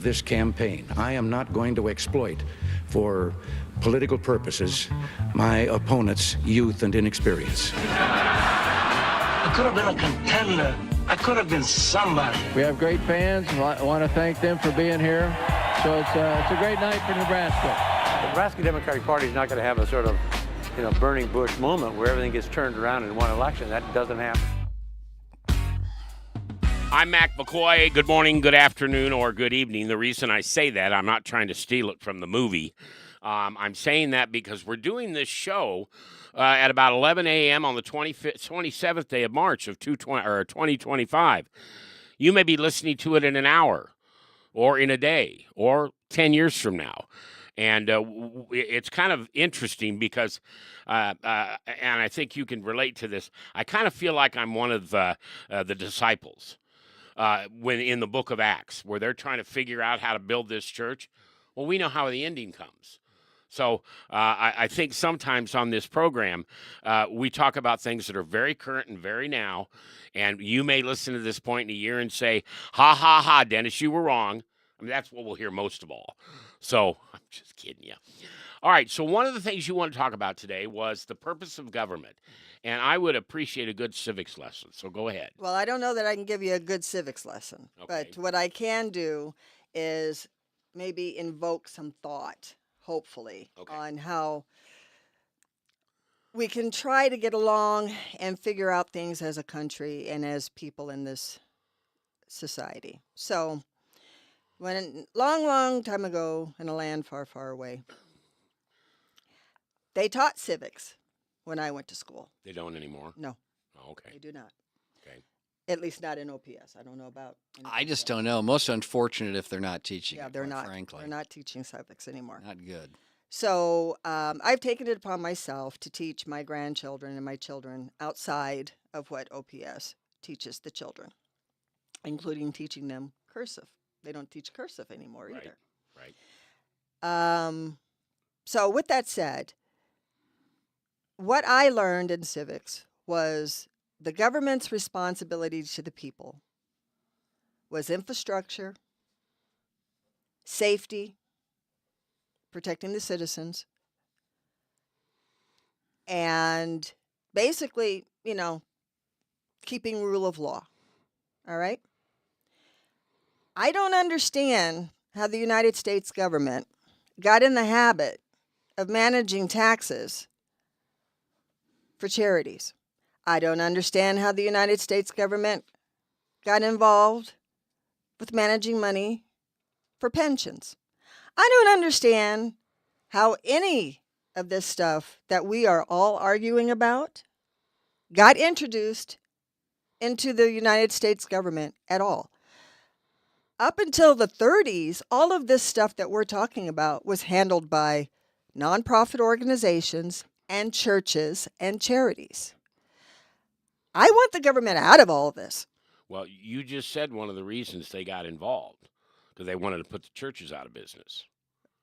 this campaign. I am not going to exploit for political purposes my opponent's youth and inexperience. I could have been a contender. I could have been somebody. We have great fans. I want to thank them for being here. So it's a great night for Nebraska. The Nebraska Democratic Party is not going to have a sort of, burning bush moment where everything gets turned around in one election. That doesn't happen. I'm McKoy. Good morning, good afternoon, or good evening. The reason I say that, I'm not trying to steal it from the movie. I'm saying that because we're doing this show at about 11 a.m. on the 27th day of March of 2025. You may be listening to it in an hour or in a day or 10 years from now. And it's kind of interesting because, and I think you can relate to this, I kind of feel like I'm one of the disciples when in the book of Acts, where they're trying to figure out how to build this church. Well, we know how the ending comes. So I think sometimes on this program, we talk about things that are very current and very now. And you may listen to this point in a year and say, ha, ha, ha, Dennis, you were wrong. I mean, that's what we'll hear most of all. So I'm just kidding you. All right. So one of the things you want to talk about today was the purpose of government. And I would appreciate a good civics lesson. So go ahead. Well, I don't know that I can give you a good civics lesson. Okay. But what I can do is maybe invoke some thought, hopefully, on how we can try to get along and figure out things as a country and as people in this society. So when long time ago in a land far, far away, they taught civics when I went to school. They don't anymore? No. Oh, okay. They do not. Okay. At least not in OPS. I don't know about. I just don't know. Most unfortunate if they're not teaching. Yeah, it, they're not. Frankly, They're not teaching civics anymore. Not good. So I've taken it upon myself to teach my grandchildren and my children outside of what OPS teaches the children, including teaching them cursive. They don't teach cursive anymore either. Right. So with that said, what I learned in civics was the government's responsibility to the people was infrastructure, safety, protecting the citizens, and basically, keeping rule of law. All right? I don't understand how the United States government got in the habit of managing taxes for charities. I don't understand how the United States government got involved with managing money for pensions. I don't understand how any of this stuff that we are all arguing about got introduced into the United States government at all. Up until the 30s, all of this stuff that we're talking about was handled by nonprofit organizations and churches and charities. I want the government out of all of this. Well, you just said one of the reasons they got involved, because they wanted to put the churches out of business.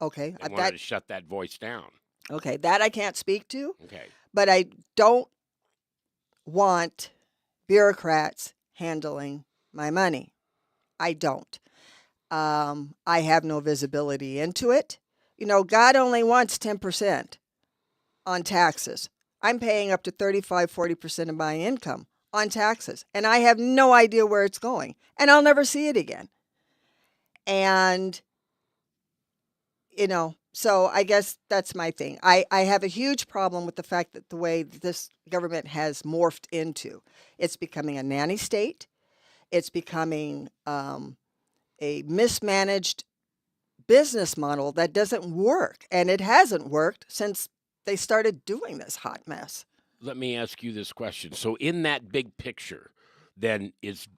Okay. They wanted to shut that voice down. Okay, that I can't speak to. Okay. But I don't want bureaucrats handling my money. I don't. I have no visibility into it. God only wants 10% on taxes. I'm paying up to 35-40% of my income on taxes, and I have no idea where it's going, and I'll never see it again. And, so I guess that's my thing. I have a huge problem with the fact that the way this government has morphed into. It's becoming a nanny state. It's becoming a mismanaged business model that doesn't work, and it hasn't worked since they started doing this hot mess. Let me ask you this question. So in that big picture, then is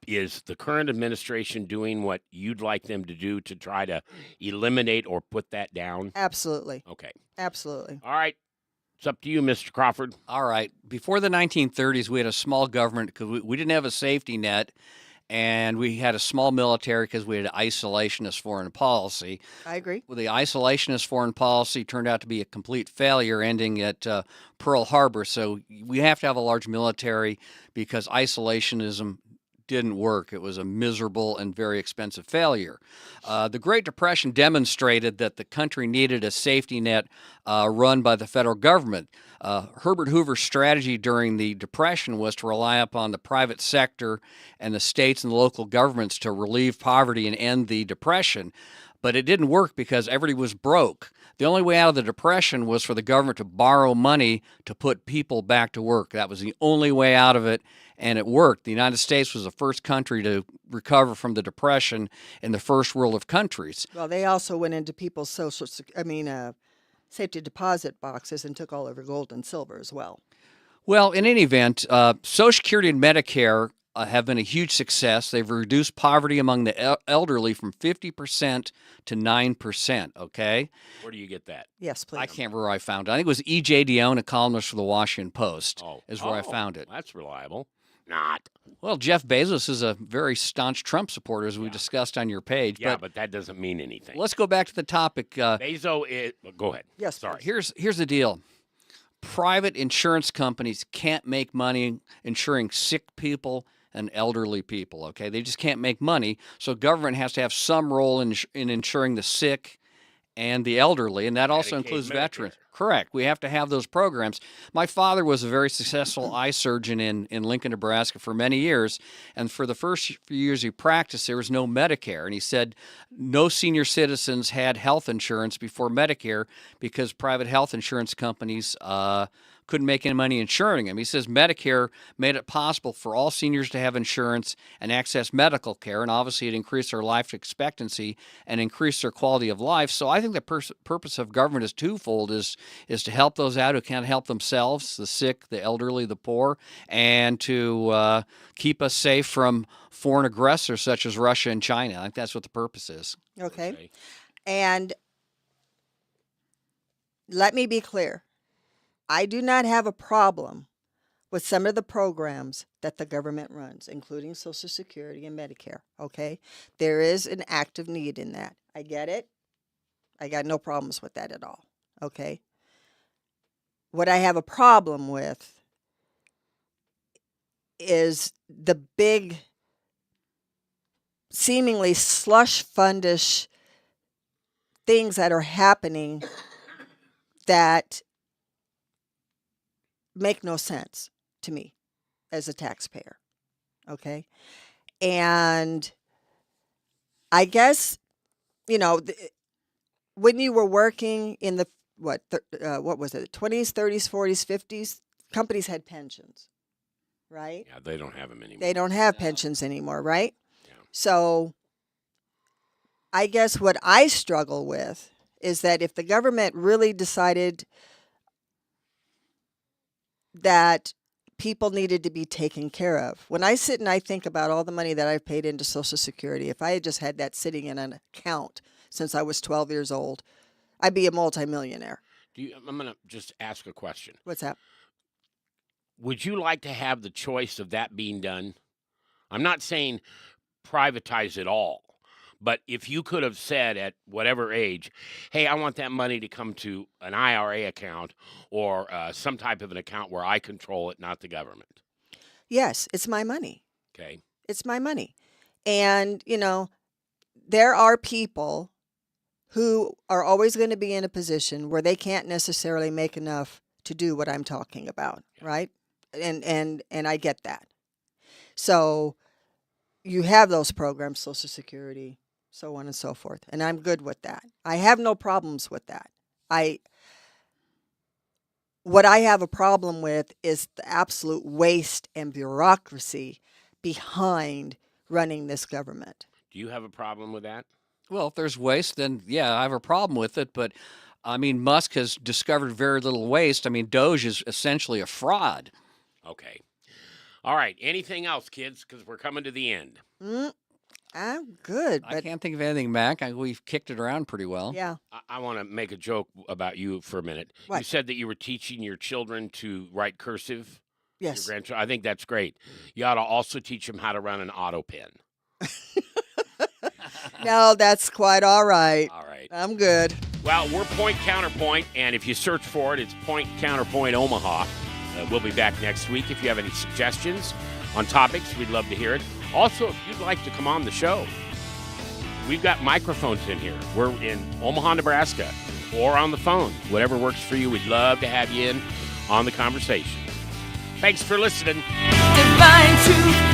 the current administration doing what you'd like them to do to try to eliminate or put that down? Absolutely. Okay. Absolutely. All right. It's up to you, Mr. Crawford. All right. Before the 1930s, we had a small government because we didn't have a safety net, and we had a small military because we had isolationist foreign policy. I agree. Well, the isolationist foreign policy turned out to be a complete failure, ending at Pearl Harbor. So we have to have a large military because isolationism didn't work. It was a miserable and very expensive failure. The Great Depression demonstrated that the country needed a safety net run by the federal government. Herbert Hoover's strategy during the Depression was to rely upon the private sector and the states and the local governments to relieve poverty and end the Depression. But it didn't work because everybody was broke. The only way out of the Depression was for the government to borrow money to put people back to work. That was the only way out of it, and it worked. The United States was the first country to recover from the Depression in the first world of countries. Well, they also went into people's safety deposit boxes and took all of their gold and silver as well. Well, in any event, Social Security and Medicare have been a huge success. They've reduced poverty among the elderly from 50% to 9%, okay? Where do you get that? Yes, please. I can't remember where I found it. I think it was E.J. Dionne, a columnist for the Washington Post, is where I found it. That's reliable. Not. Well, Jeff Bezos is a very staunch Trump supporter, as we discussed on your page. Yeah, but that doesn't mean anything. Let's go back to the topic. Bezos is... Go ahead. Yes, sorry. please. Here's the deal. Private insurance companies can't make money insuring sick people and elderly people, okay? They just can't make money, so government has to have some role in insuring the sick and the elderly, and that also Medicaid, includes Medicare. veterans. Correct. We have to have those programs. My father was a very successful eye surgeon in Lincoln, Nebraska for many years, and for the first few years he practiced, there was no Medicare, and he said no senior citizens had health insurance before Medicare because private health insurance companies couldn't make any money insuring them. He says Medicare made it possible for all seniors to have insurance and access medical care, and obviously it increased their life expectancy and increased their quality of life. So I think the purpose of government is twofold, is to help those out who can't help themselves, the sick, the elderly, the poor, and to keep us safe from foreign aggressors such as Russia and China. I think that's what the purpose is. Okay. And let me be clear. I do not have a problem with some of the programs that the government runs, including Social Security and Medicare, okay? There is an active need in that. I get it. I got no problems with that at all, okay? What I have a problem with is the big, seemingly slush fundish things that are happening that make no sense to me as a taxpayer, okay? And I guess, when you were working in the, what was it, 20s, 30s, 40s, 50s, companies had pensions, right? Yeah, they don't have them anymore. They don't have pensions anymore, right? Yeah. So I guess what I struggle with is that if the government really decided that people needed to be taken care of. When I sit and I think about all the money that I've paid into Social Security, if I had just had that sitting in an account since I was 12 years old, I'd be a multimillionaire. I'm going to just ask a question. What's that? Would you like to have the choice of that being done? I'm not saying privatize it all, but if you could have said at whatever age, hey, I want that money to come to an IRA account or some type of an account where I control it, not the government. Yes, it's my money. Okay. It's my money. And, there are people who are always going to be in a position where they can't necessarily make enough to do what I'm talking about, right? And I get that. So you have those programs, Social Security, so on and so forth. And I'm good with that. I have no problems with that. What I have a problem with is the absolute waste and bureaucracy behind running this government. Do you have a problem with that? Well, if there's waste, then yeah, I have a problem with it. But I mean, Musk has discovered very little waste. I mean, Doge is essentially a fraud. Okay. All right. Anything else, kids? Because we're coming to the end. I'm good. I But can't think of anything, Mac. We've kicked it around pretty well. yeah. I want to make a joke about you for a minute. What? You said that you were teaching your children to write cursive. Yes. Your grandchildren. I think that's great. You ought to also teach them how to run an auto pen. No, that's quite all right. All right. I'm good. Well, we're Point Counterpoint, and if you search for it, it's Point Counterpoint Omaha. We'll be back next week. If you have any suggestions on topics, we'd love to hear it. Also, if you'd like to come on the show, we've got microphones in here. We're in Omaha, Nebraska, or on the phone. Whatever works for you, we'd love to have you in on the conversation. Thanks for listening. Divine truth.